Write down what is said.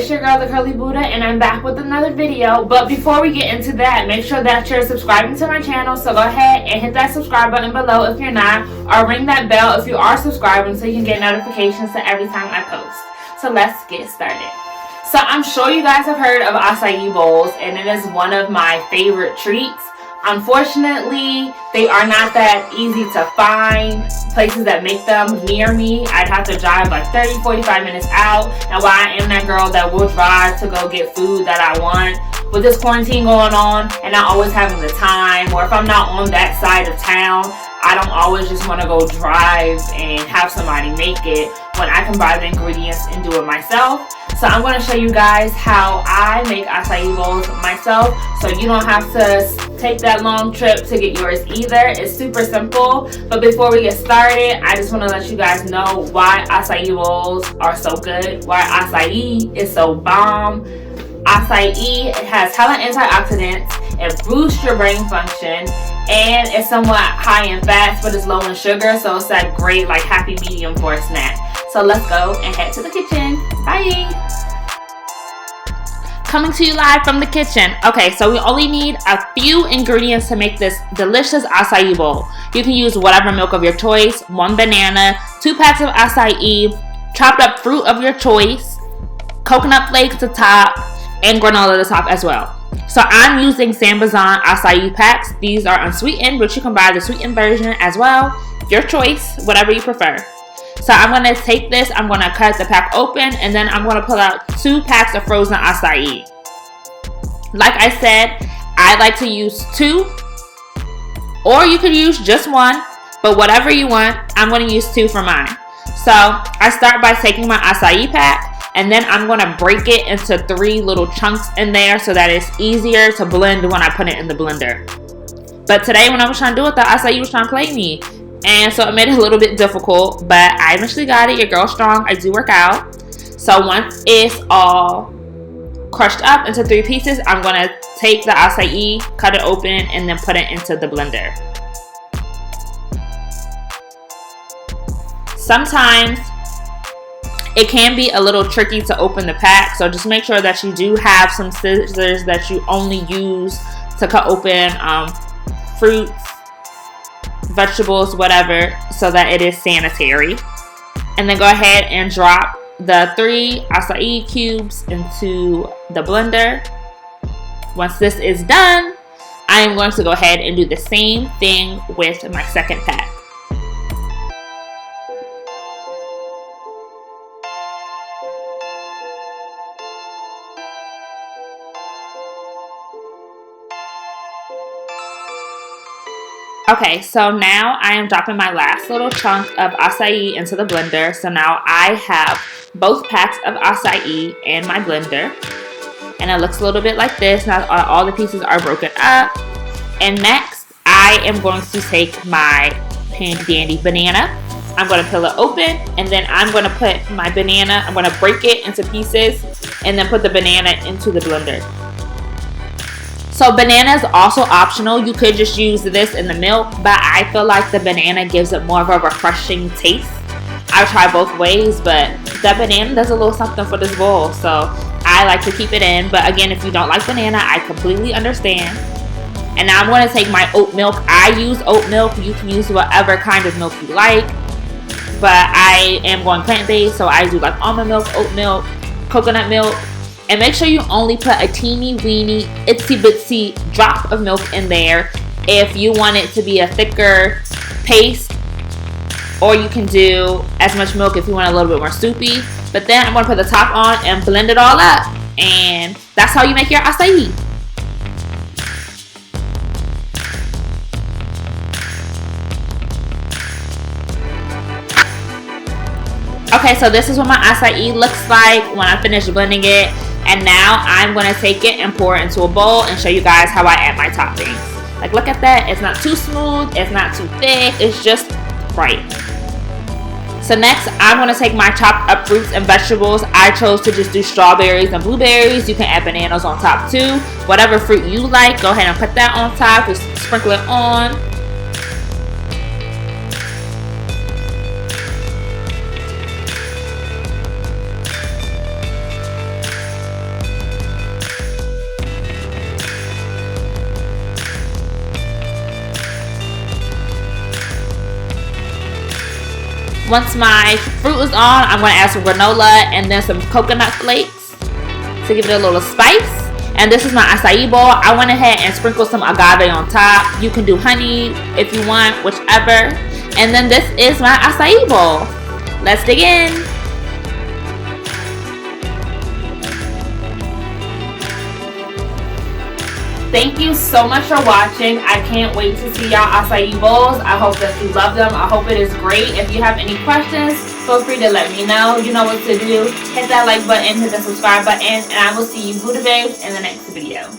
it's your girl, the Curly Buddha, and I'm back with another video. But before we get into that, make sure that you're subscribing to my channel. So go ahead and hit that subscribe button below if you're not, or ring that bell if you are subscribing so you can get notifications to every time I post. So let's get started. So I'm sure you guys have heard of acai bowls, and it is one of my favorite treats. Unfortunately, they are not that easy to find places that make them near me. I'd have to drive like 30-45 minutes out. Now, while I am that girl that will drive to go get food that I want, with this quarantine going on and not always having the time, or if I'm not on that side of town, I don't always just want to go drive and have somebody make it when I can buy the ingredients and do it myself. So I'm going to show you guys how I make acai bowls myself, so you don't have to take that long trip to get yours either. It's super simple. But before we get started, I just want to let you guys know why acai bowls are so good, why acai is so bomb. Acai, it has hella antioxidants, it boosts your brain function, and it's somewhat high in fats, but it's low in sugar, so it's that great like happy medium for a snack. So let's go and head to the kitchen. Bye! Coming to you live from the kitchen. Okay, so we only need a few ingredients to make this delicious acai bowl. You can use whatever milk of your choice, 1 banana, 2 packs of acai, chopped up fruit of your choice, coconut flakes to top, and granola to top as well. So I'm using Sambazan acai packs. These are unsweetened, but you can buy the sweetened version as well. Your choice, whatever you prefer. So I'm going to take this, I'm going to cut the pack open, and then I'm going to pull out 2 packs of frozen acai. Like I said, I like to use 2, or you could use just 1, but whatever you want, I'm going to use 2 for mine. So I start by taking my acai pack, and then I'm going to break it into 3 little chunks in there so that it's easier to blend when I put it in the blender. But today when I was trying to do it, the acai was trying to play me. And so it made it a little bit difficult, but I eventually got it. Your girl's strong. I do work out. So once it's all crushed up into 3 pieces, I'm going to take the acai, cut it open, and then put it into the blender. Sometimes it can be a little tricky to open the pack, so just make sure that you do have some scissors that you only use to cut open fruits, vegetables, whatever, so that it is sanitary. And then go ahead and drop the 3 acai cubes into the blender. Once this is done, I am going to go ahead and do the same thing with my second pack. Okay, so now I am dropping my last little chunk of acai into the blender. So now I have both packs of acai in my blender. And it looks a little bit like this. Now all the pieces are broken up. And next, I am going to take my handy dandy banana. I'm going to peel it open, and then I'm going to put my banana, I'm going to break it into pieces, and then put the banana into the blender. So banana is also optional. You could just use this in the milk, but I feel like the banana gives it more of a refreshing taste. I've tried both ways, but that banana does a little something for this bowl, so I like to keep it in. But again, if you don't like banana, I completely understand. And now I'm going to take my oat milk. I use oat milk. You can use whatever kind of milk you like, but I am going plant-based, so I do like almond milk, oat milk, coconut milk. And make sure you only put a teeny weeny itsy bitsy drop of milk in there if you want it to be a thicker paste, or you can do as much milk if you want a little bit more soupy. But then I'm going to put the top on and blend it all up, and that's how you make your acai. Okay, so this is what my acai looks like when I finish blending it. And now I'm going to take it and pour it into a bowl and show you guys how I add my toppings. Like, look at that. It's not too smooth. It's not too thick. It's just right. So next, I'm going to take my chopped up fruits and vegetables. I chose to just do strawberries and blueberries. You can add bananas on top too. Whatever fruit you like, go ahead and put that on top. Just sprinkle it on. Once my fruit is on, I'm going to add some granola and then some coconut flakes to give it a little spice. And this is my acai bowl. I went ahead and sprinkled some agave on top. You can do honey if you want, whichever. And then this is my acai bowl. Let's dig in. Thank you so much for watching. I can't wait to see y'all acai bowls. I hope that you love them. I hope it is great. If you have any questions, feel free to let me know. You know what to do. Hit that like button, hit the subscribe button, and I will see you Buddha babes in the next video.